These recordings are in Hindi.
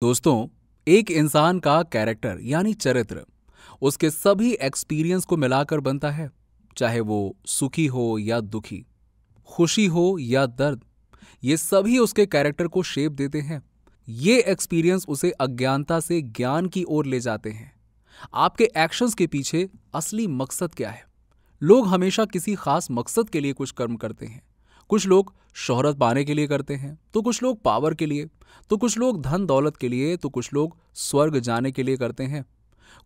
दोस्तों, एक इंसान का कैरेक्टर यानी चरित्र उसके सभी एक्सपीरियंस को मिलाकर बनता है। चाहे वो सुखी हो या दुखी, खुशी हो या दर्द, ये सभी उसके कैरेक्टर को शेप देते हैं। ये एक्सपीरियंस उसे अज्ञानता से ज्ञान की ओर ले जाते हैं। आपके एक्शंस के पीछे असली मकसद क्या है? लोग हमेशा किसी खास मकसद के लिए कुछ कर्म करते हैं। कुछ लोग शोहरत पाने के लिए करते हैं, तो कुछ लोग पावर के लिए, तो कुछ लोग धन दौलत के लिए, तो कुछ लोग स्वर्ग जाने के लिए करते हैं।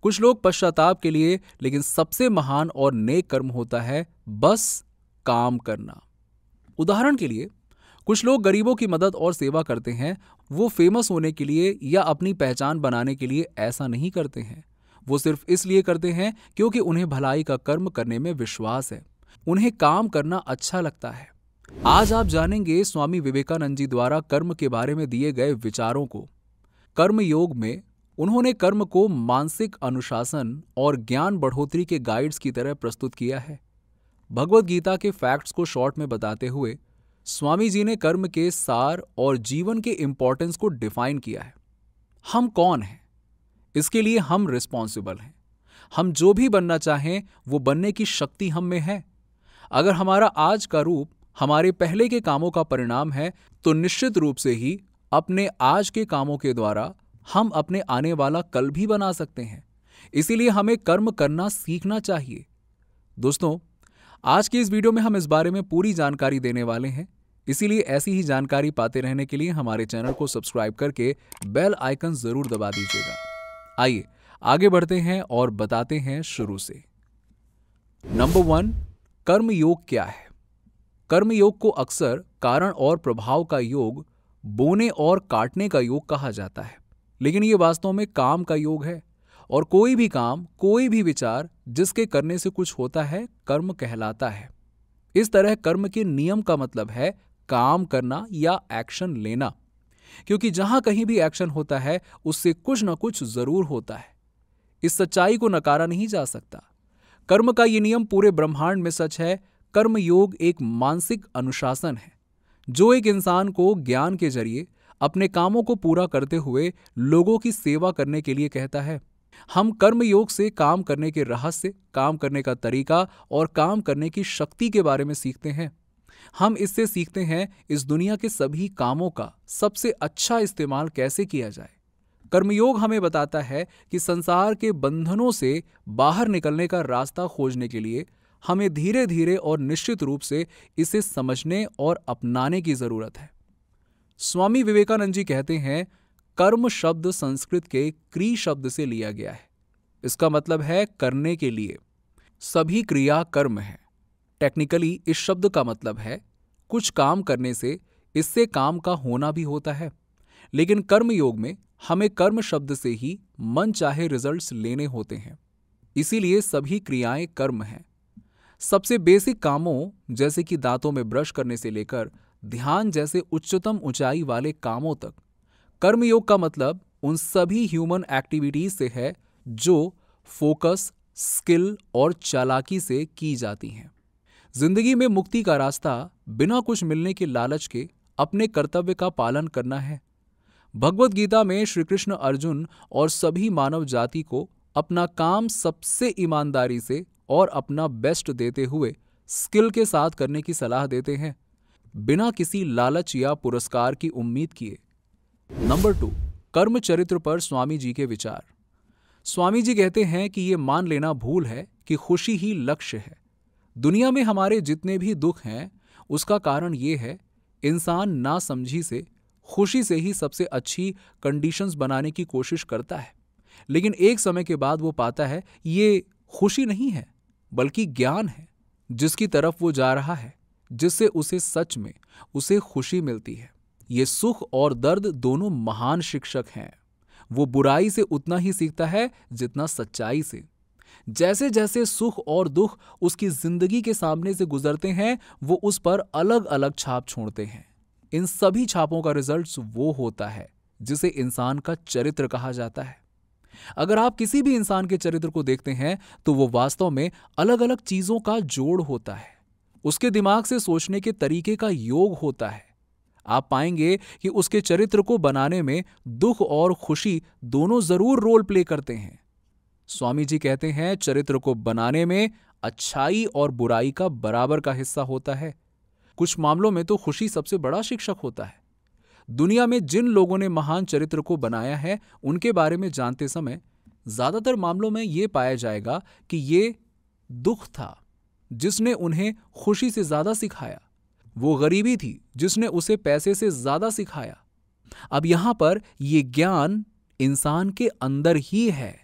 कुछ लोग पश्चाताप के लिए, लेकिन सबसे महान और नेक कर्म होता है बस काम करना। उदाहरण के लिए, कुछ लोग गरीबों की मदद और सेवा करते हैं। वो फेमस होने के लिए या अपनी पहचान बनाने के लिए ऐसा नहीं करते हैं। वो सिर्फ इसलिए करते हैं क्योंकि उन्हें भलाई का कर्म करने में विश्वास है। उन्हें काम करना अच्छा लगता है। आज आप जानेंगे स्वामी विवेकानंद जी द्वारा कर्म के बारे में दिए गए विचारों को। कर्म योग में उन्होंने कर्म को मानसिक अनुशासन और ज्ञान बढ़ोतरी के गाइड्स की तरह प्रस्तुत किया है। भगवत गीता के फैक्ट्स को शॉर्ट में बताते हुए स्वामी जी ने कर्म के सार और जीवन के इंपॉर्टेंस को डिफाइन किया है। हम कौन हैं? इसके लिए हम रिस्पॉन्सिबल हैं। हम जो भी बनना चाहें वो बनने की शक्ति हम में है। अगर हमारा आज का रूप हमारे पहले के कामों का परिणाम है, तो निश्चित रूप से ही अपने आज के कामों के द्वारा हम अपने आने वाला कल भी बना सकते हैं। इसीलिए हमें कर्म करना सीखना चाहिए। दोस्तों, आज की इस वीडियो में हम इस बारे में पूरी जानकारी देने वाले हैं। इसीलिए ऐसी ही जानकारी पाते रहने के लिए हमारे चैनल को सब्सक्राइब करके बेल आइकन जरूर दबा दीजिएगा। आइए आगे बढ़ते हैं और बताते हैं शुरू से। नंबर 1, कर्म योग क्या है? कर्म योग को अक्सर कारण और प्रभाव का योग, बोने और काटने का योग कहा जाता है। लेकिन यह वास्तव में काम का योग है। और कोई भी काम, कोई भी विचार जिसके करने से कुछ होता है, कर्म कहलाता है। इस तरह कर्म के नियम का मतलब है काम करना या एक्शन लेना। क्योंकि जहां कहीं भी एक्शन होता है, उससे कुछ ना कुछ जरूर होता है। इस सच्चाई को नकारा नहीं जा सकता। कर्म का यह नियम पूरे ब्रह्मांड में सच है। कर्म योग एक मानसिक अनुशासन है जो एक इंसान को ज्ञान के जरिए अपने कामों को पूरा करते हुए लोगों की सेवा करने के लिए कहता है। हम कर्म योग से काम करने के रहस्य, काम करने का तरीका और काम करने की शक्ति के बारे में सीखते हैं। हम इससे सीखते हैं इस दुनिया के सभी कामों का सबसे अच्छा इस्तेमाल कैसे किया जाए। कर्मयोग हमें बताता है कि संसार के बंधनों से बाहर निकलने का रास्ता खोजने के लिए हमें धीरे धीरे और निश्चित रूप से इसे समझने और अपनाने की जरूरत है। स्वामी विवेकानंद जी कहते हैं, कर्म शब्द संस्कृत के क्री शब्द से लिया गया है। इसका मतलब है करने के लिए। सभी क्रिया कर्म है। टेक्निकली इस शब्द का मतलब है कुछ काम करने से इससे काम का होना भी होता है। लेकिन कर्म योग में हमें कर्म शब्द से ही मन चाहे रिजल्ट्स लेने होते हैं। इसीलिए सभी क्रियाएं कर्म हैं। सबसे बेसिक कामों जैसे कि दांतों में ब्रश करने से लेकर ध्यान जैसे उच्चतम ऊंचाई वाले कामों तक, कर्मयोग का मतलब उन सभी ह्यूमन एक्टिविटीज से है जो फोकस, स्किल और चालाकी से की जाती हैं। जिंदगी में मुक्ति का रास्ता बिना कुछ मिलने के लालच के अपने कर्तव्य का पालन करना है। भगवत गीता में श्री कृष्ण अर्जुन और सभी मानव जाति को अपना काम सबसे ईमानदारी से और अपना बेस्ट देते हुए स्किल के साथ करने की सलाह देते हैं, बिना किसी लालच या पुरस्कार की उम्मीद किए। नंबर 2, कर्म चरित्र पर स्वामी जी के विचार। स्वामी जी कहते हैं कि यह मान लेना भूल है कि खुशी ही लक्ष्य है। दुनिया में हमारे जितने भी दुख हैं, उसका कारण यह है इंसान नासमझी से खुशी से ही सबसे अच्छी कंडीशंस बनाने की कोशिश करता है। लेकिन एक समय के बाद वो पाता है ये खुशी नहीं है, बल्कि ज्ञान है जिसकी तरफ वो जा रहा है, जिससे उसे सच में उसे खुशी मिलती है। ये सुख और दर्द दोनों महान शिक्षक हैं। वो बुराई से उतना ही सीखता है जितना सच्चाई से। जैसे जैसे सुख और दुख उसकी जिंदगी के सामने से गुजरते हैं, वो उस पर अलग अलग छाप छोड़ते हैं। इन सभी छापों का रिजल्ट वो होता है जिसे इंसान का चरित्र कहा जाता है। अगर आप किसी भी इंसान के चरित्र को देखते हैं तो वो वास्तव में अलग अलग चीजों का जोड़ होता है। उसके दिमाग से सोचने के तरीके का योग होता है। आप पाएंगे कि उसके चरित्र को बनाने में दुख और खुशी दोनों जरूर रोल प्ले करते हैं। स्वामी जी कहते हैं चरित्र को बनाने में अच्छाई और बुराई का बराबर का हिस्सा होता है। कुछ मामलों में तो खुशी सबसे बड़ा शिक्षक होता है। दुनिया में जिन लोगों ने महान चरित्र को बनाया है उनके बारे में जानते समय ज्यादातर मामलों में यह पाया जाएगा कि ये दुख था जिसने उन्हें खुशी से ज्यादा सिखाया, वो गरीबी थी जिसने उसे पैसे से ज्यादा सिखाया। अब यहां पर यह ज्ञान इंसान के अंदर ही है,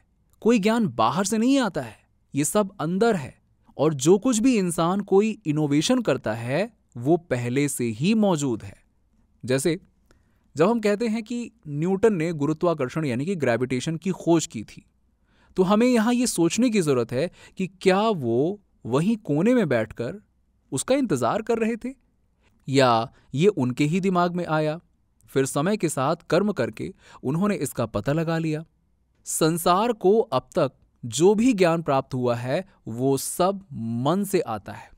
कोई ज्ञान बाहर से नहीं आता है, ये सब अंदर है। और जो कुछ भी इंसान कोई इनोवेशन करता है वो पहले से ही मौजूद है। जैसे जब हम कहते हैं कि न्यूटन ने गुरुत्वाकर्षण यानी कि ग्रेविटेशन की खोज की थी, तो हमें यहां यह सोचने की जरूरत है कि क्या वो वहीं कोने में बैठकर उसका इंतजार कर रहे थे या ये उनके ही दिमाग में आया, फिर समय के साथ कर्म करके उन्होंने इसका पता लगा लिया। संसार को अब तक जो भी ज्ञान प्राप्त हुआ है वो सब मन से आता है।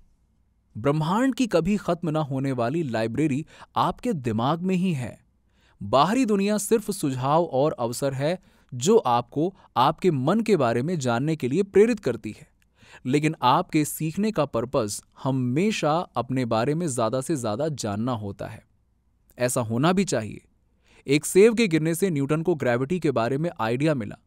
ब्रह्मांड की कभी खत्म ना होने वाली लाइब्रेरी आपके दिमाग में ही है। बाहरी दुनिया सिर्फ सुझाव और अवसर है जो आपको आपके मन के बारे में जानने के लिए प्रेरित करती है, लेकिन आपके सीखने का पर्पस हमेशा अपने बारे में ज्यादा से ज्यादा जानना होता है। ऐसा होना भी चाहिए। एक सेब के गिरने से न्यूटन को ग्रेविटी के बारे में आइडिया मिला।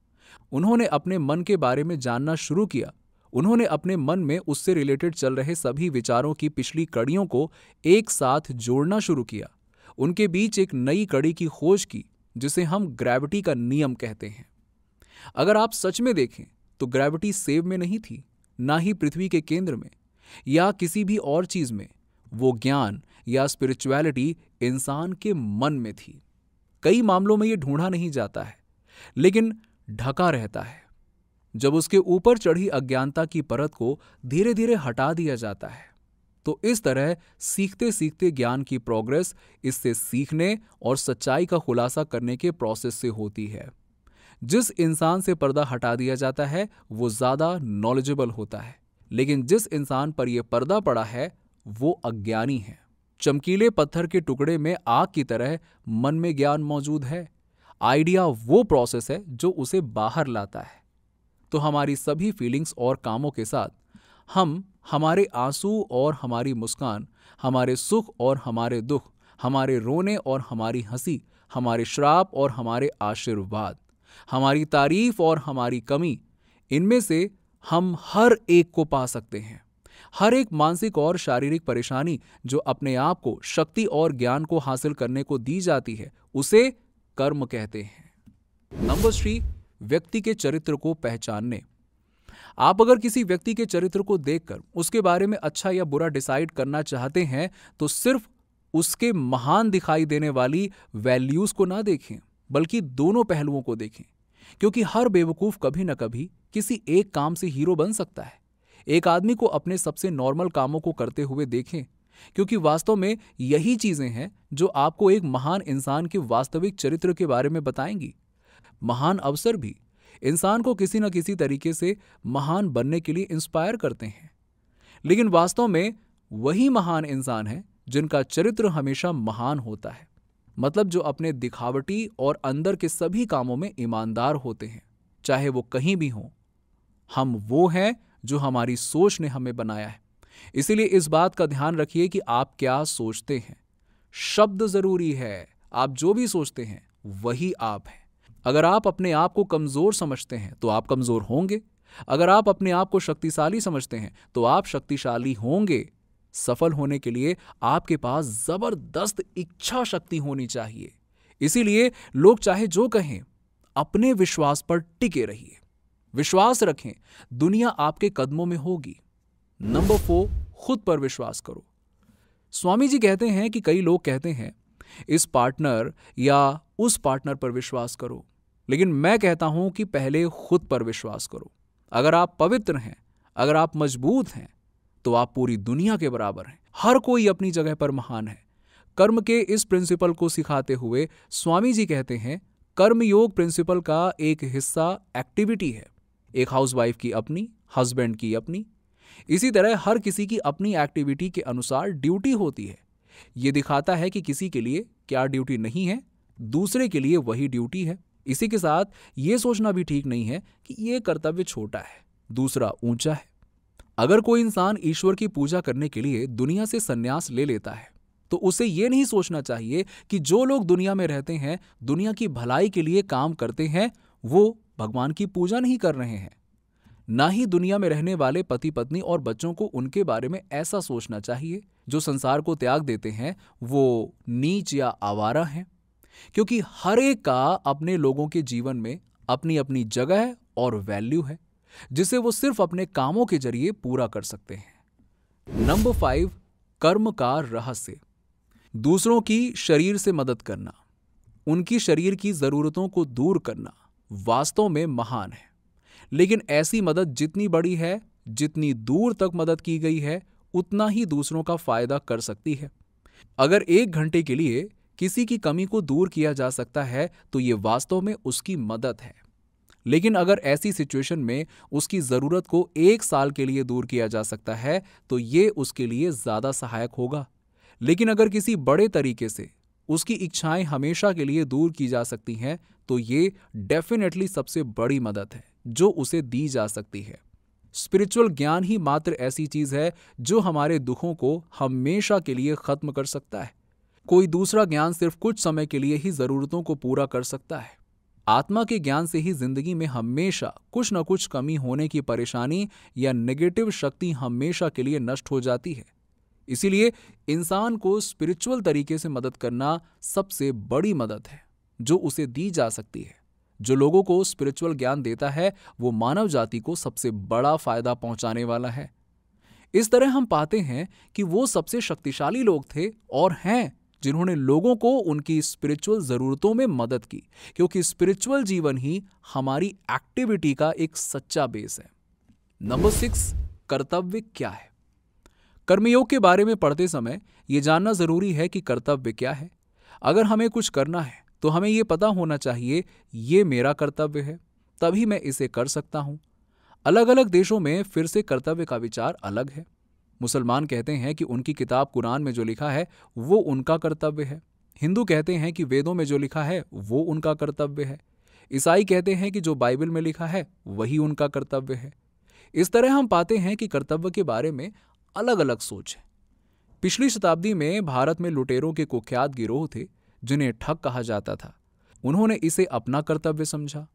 उन्होंने अपने मन के बारे में जानना शुरू किया। उन्होंने अपने मन में उससे रिलेटेड चल रहे सभी विचारों की पिछली कड़ियों को एक साथ जोड़ना शुरू किया। उनके बीच एक नई कड़ी की खोज की जिसे हम ग्रेविटी का नियम कहते हैं। अगर आप सच में देखें तो ग्रेविटी सेब में नहीं थी, ना ही पृथ्वी के केंद्र में या किसी भी और चीज में। वो ज्ञान या स्पिरिचुअलिटी इंसान के मन में थी। कई मामलों में यह ढूंढा नहीं जाता है, लेकिन ढका रहता है। जब उसके ऊपर चढ़ी अज्ञानता की परत को धीरे धीरे हटा दिया जाता है, तो इस तरह सीखते सीखते ज्ञान की प्रोग्रेस इससे सीखने और सच्चाई का खुलासा करने के प्रोसेस से होती है। जिस इंसान से पर्दा हटा दिया जाता है वो ज्यादा नॉलेजेबल होता है, लेकिन जिस इंसान पर यह पर्दा पड़ा है वो अज्ञानी है। चमकीले पत्थर के टुकड़े में आग की तरह मन में ज्ञान मौजूद है। आइडिया वो प्रोसेस है जो उसे बाहर लाता है। तो हमारी सभी फीलिंग्स और कामों के साथ हम हमारे आंसू और हमारी मुस्कान, हमारे सुख और हमारे दुख, हमारे रोने और हमारी हंसी, हमारे श्राप और हमारे आशीर्वाद, हमारी तारीफ और हमारी कमी, इनमें से हम हर एक को पा सकते हैं। हर एक मानसिक और शारीरिक परेशानी जो अपने आप को शक्ति और ज्ञान को हासिल करने को दी जाती है उसे कर्म कहते हैं। नंबर 3, व्यक्ति के चरित्र को पहचानने। आप अगर किसी व्यक्ति के चरित्र को देखकर उसके बारे में अच्छा या बुरा डिसाइड करना चाहते हैं तो सिर्फ उसके महान दिखाई देने वाली वैल्यूज को ना देखें, बल्कि दोनों पहलुओं को देखें, क्योंकि हर बेवकूफ कभी न कभी किसी एक काम से हीरो बन सकता है। एक आदमी को अपने सबसे नॉर्मल कामों को करते हुए देखें, क्योंकि वास्तव में यही चीजें हैं जो आपको एक महान इंसान के वास्तविक चरित्र के बारे में बताएंगी। महान अवसर भी इंसान को किसी न किसी तरीके से महान बनने के लिए इंस्पायर करते हैं, लेकिन वास्तव में वही महान इंसान है जिनका चरित्र हमेशा महान होता है। मतलब जो अपने दिखावटी और अंदर के सभी कामों में ईमानदार होते हैं, चाहे वो कहीं भी हों। हम वो हैं जो हमारी सोच ने हमें बनाया है। इसीलिए इस बात का ध्यान रखिए कि आप क्या सोचते हैं। शब्द जरूरी है। आप जो भी सोचते हैं वही आप हैं। अगर आप अपने आप को कमजोर समझते हैं तो आप कमजोर होंगे। अगर आप अपने आप को शक्तिशाली समझते हैं तो आप शक्तिशाली होंगे। सफल होने के लिए आपके पास जबरदस्त इच्छा शक्ति होनी चाहिए। इसीलिए लोग चाहे जो कहें, अपने विश्वास पर टिके रहिए। विश्वास रखें, दुनिया आपके कदमों में होगी। नंबर 4, खुद पर विश्वास करो। स्वामी जी कहते हैं कि कई लोग कहते हैं इस पार्टनर या उस पार्टनर पर विश्वास करो, लेकिन मैं कहता हूं कि पहले खुद पर विश्वास करो। अगर आप पवित्र हैं, अगर आप मजबूत हैं, तो आप पूरी दुनिया के बराबर हैं। हर कोई अपनी जगह पर महान है। कर्म के इस प्रिंसिपल को सिखाते हुए स्वामी जी कहते हैं कर्मयोग प्रिंसिपल का एक हिस्सा एक्टिविटी है। एक हाउसवाइफ की अपनी, हस्बैंड की अपनी। इसी तरह हर किसी की अपनी एक्टिविटी के अनुसार ड्यूटी होती है। ये दिखाता है कि किसी के लिए क्या ड्यूटी नहीं है, दूसरे के लिए वही ड्यूटी है। इसी के साथ ये सोचना भी ठीक नहीं है कि ये कर्तव्य छोटा है, दूसरा ऊंचा है। अगर कोई इंसान ईश्वर की पूजा करने के लिए दुनिया से संन्यास ले लेता है तो उसे ये नहीं सोचना चाहिए कि जो लोग दुनिया में रहते हैं, दुनिया की भलाई के लिए काम करते हैं, वो भगवान की पूजा नहीं कर रहे हैं। ना ही दुनिया में रहने वाले पति पत्नी और बच्चों को उनके बारे में ऐसा सोचना चाहिए जो संसार को त्याग देते हैं वो नीच या आवारा हैं, क्योंकि हर एक का अपने लोगों के जीवन में अपनी अपनी जगह और वैल्यू है जिसे वो सिर्फ अपने कामों के जरिए पूरा कर सकते हैं। नंबर 5, कर्म का रहस्य। दूसरों की शरीर से मदद करना, उनकी शरीर की जरूरतों को दूर करना वास्तव में महान है। लेकिन ऐसी मदद जितनी बड़ी है, जितनी दूर तक मदद की गई है, उतना ही दूसरों का फायदा कर सकती है। अगर 1 घंटे के लिए किसी की कमी को दूर किया जा सकता है तो यह वास्तव में उसकी मदद है। लेकिन अगर ऐसी सिचुएशन में उसकी जरूरत को 1 साल के लिए दूर किया जा सकता है तो ये उसके लिए ज्यादा सहायक होगा। लेकिन अगर किसी बड़े तरीके से उसकी इच्छाएं हमेशा के लिए दूर की जा सकती हैं तो ये डेफिनेटली सबसे बड़ी मदद है जो उसे दी जा सकती है। स्पिरिचुअल ज्ञान ही मात्र ऐसी चीज है जो हमारे दुखों को हमेशा के लिए खत्म कर सकता है। कोई दूसरा ज्ञान सिर्फ कुछ समय के लिए ही जरूरतों को पूरा कर सकता है। आत्मा के ज्ञान से ही जिंदगी में हमेशा कुछ न कुछ कमी होने की परेशानी या नेगेटिव शक्ति हमेशा के लिए नष्ट हो जाती है। इसीलिए इंसान को स्पिरिचुअल तरीके से मदद करना सबसे बड़ी मदद है जो उसे दी जा सकती है। जो लोगों को स्पिरिचुअल ज्ञान देता है वो मानव जाति को सबसे बड़ा फायदा पहुंचाने वाला है। इस तरह हम पाते हैं कि वो सबसे शक्तिशाली लोग थे और हैं जिन्होंने लोगों को उनकी स्पिरिचुअल जरूरतों में मदद की, क्योंकि स्पिरिचुअल जीवन ही हमारी एक्टिविटी का एक सच्चा बेस है। नंबर 6, कर्तव्य क्या है। कर्मयोग के बारे में पढ़ते समय यह जानना जरूरी है कि कर्तव्य क्या है। अगर हमें कुछ करना है तो हमें यह पता होना चाहिए ये मेरा कर्तव्य है, तभी मैं इसे कर सकता हूं। अलग अलग देशों में फिर से कर्तव्य का विचार अलग है। मुसलमान कहते हैं कि उनकी किताब कुरान में जो लिखा है वो उनका कर्तव्य है। हिंदू कहते हैं कि वेदों में जो लिखा है वो उनका कर्तव्य है। ईसाई कहते हैं कि जो बाइबल में लिखा है वही उनका कर्तव्य है। इस तरह हम पाते हैं कि कर्तव्य के बारे में अलग अलग सोच है। पिछली शताब्दी में भारत में लुटेरों के कुख्यात गिरोह थे जिन्हें ठग कहा जाता था। उन्होंने इसे अपना कर्तव्य समझा।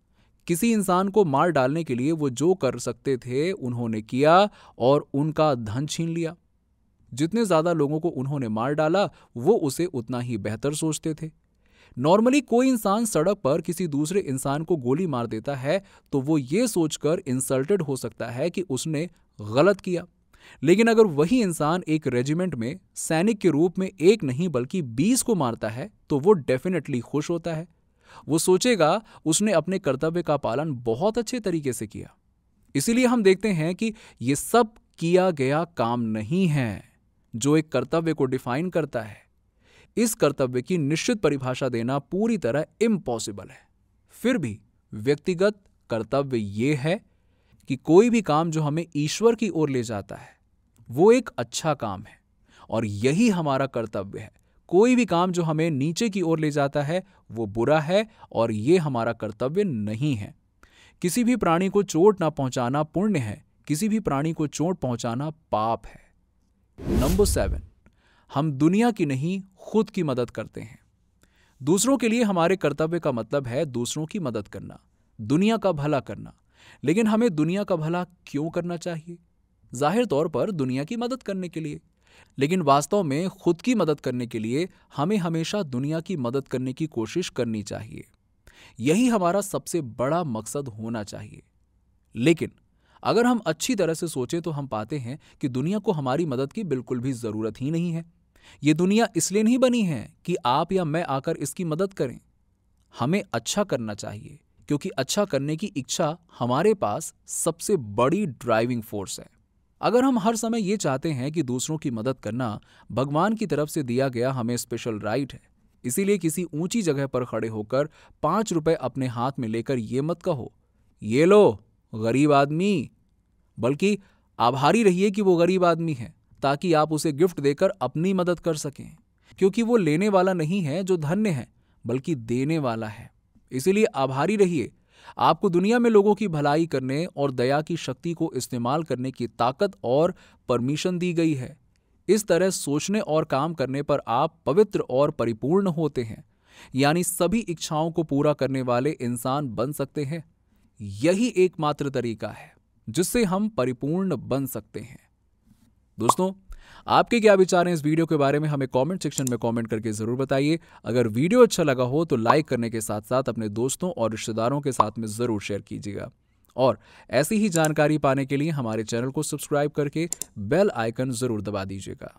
किसी इंसान को मार डालने के लिए वो जो कर सकते थे उन्होंने किया और उनका धन छीन लिया। जितने ज्यादा लोगों को उन्होंने मार डाला वो उसे उतना ही बेहतर सोचते थे। नॉर्मली कोई इंसान सड़क पर किसी दूसरे इंसान को गोली मार देता है तो वो ये सोचकर इंसल्टेड हो सकता है कि उसने गलत किया। लेकिन अगर वही इंसान एक रेजिमेंट में सैनिक के रूप में 1 नहीं बल्कि 20 को मारता है तो वो डेफिनेटली खुश होता है। वो सोचेगा उसने अपने कर्तव्य का पालन बहुत अच्छे तरीके से किया। इसीलिए हम देखते हैं कि ये सब किया गया काम नहीं है जो एक कर्तव्य को डिफाइन करता है। इस कर्तव्य की निश्चित परिभाषा देना पूरी तरह इम्पॉसिबल है। फिर भी व्यक्तिगत कर्तव्य ये है कि कोई भी काम जो हमें ईश्वर की ओर ले जाता है वो एक अच्छा काम है और यही हमारा कर्तव्य है। कोई भी काम जो हमें नीचे की ओर ले जाता है वो बुरा है और ये हमारा कर्तव्य नहीं है। किसी भी प्राणी को चोट ना पहुंचाना पुण्य है, किसी भी प्राणी को चोट पहुंचाना पाप है। नंबर 7, हम दुनिया की नहीं खुद की मदद करते हैं। दूसरों के लिए हमारे कर्तव्य का मतलब है दूसरों की मदद करना, दुनिया का भला करना। लेकिन हमें दुनिया का भला क्यों करना चाहिए? जाहिर तौर पर दुनिया की मदद करने के लिए, लेकिन वास्तव में खुद की मदद करने के लिए हमें हमेशा दुनिया की मदद करने की कोशिश करनी चाहिए। यही हमारा सबसे बड़ा मकसद होना चाहिए। लेकिन अगर हम अच्छी तरह से सोचें तो हम पाते हैं कि दुनिया को हमारी मदद की बिल्कुल भी जरूरत ही नहीं है। ये दुनिया इसलिए नहीं बनी है कि आप या मैं आकर इसकी मदद करें। हमें अच्छा करना चाहिए क्योंकि अच्छा करने की इच्छा हमारे पास सबसे बड़ी ड्राइविंग फोर्स है। अगर हम हर समय ये चाहते हैं कि दूसरों की मदद करना भगवान की तरफ से दिया गया हमें स्पेशल राइट है, इसीलिए किसी ऊंची जगह पर खड़े होकर 5 रुपए अपने हाथ में लेकर ये मत कहो ये लो गरीब आदमी, बल्कि आभारी रहिए कि वो गरीब आदमी है ताकि आप उसे गिफ्ट देकर अपनी मदद कर सकें। क्योंकि वो लेने वाला नहीं है जो धन्य है, बल्कि देने वाला है। इसीलिए आभारी रहिए। आपको दुनिया में लोगों की भलाई करने और दया की शक्ति को इस्तेमाल करने की ताकत और परमिशन दी गई है। इस तरह सोचने और काम करने पर आप पवित्र और परिपूर्ण होते हैं, यानी सभी इच्छाओं को पूरा करने वाले इंसान बन सकते हैं। यही एकमात्र तरीका है जिससे हम परिपूर्ण बन सकते हैं। दोस्तों, आपके क्या विचार हैं इस वीडियो के बारे में, हमें कमेंट सेक्शन में कमेंट करके जरूर बताइए। अगर वीडियो अच्छा लगा हो तो लाइक करने के साथ साथ अपने दोस्तों और रिश्तेदारों के साथ में जरूर शेयर कीजिएगा। और ऐसी ही जानकारी पाने के लिए हमारे चैनल को सब्सक्राइब करके बेल आइकन जरूर दबा दीजिएगा।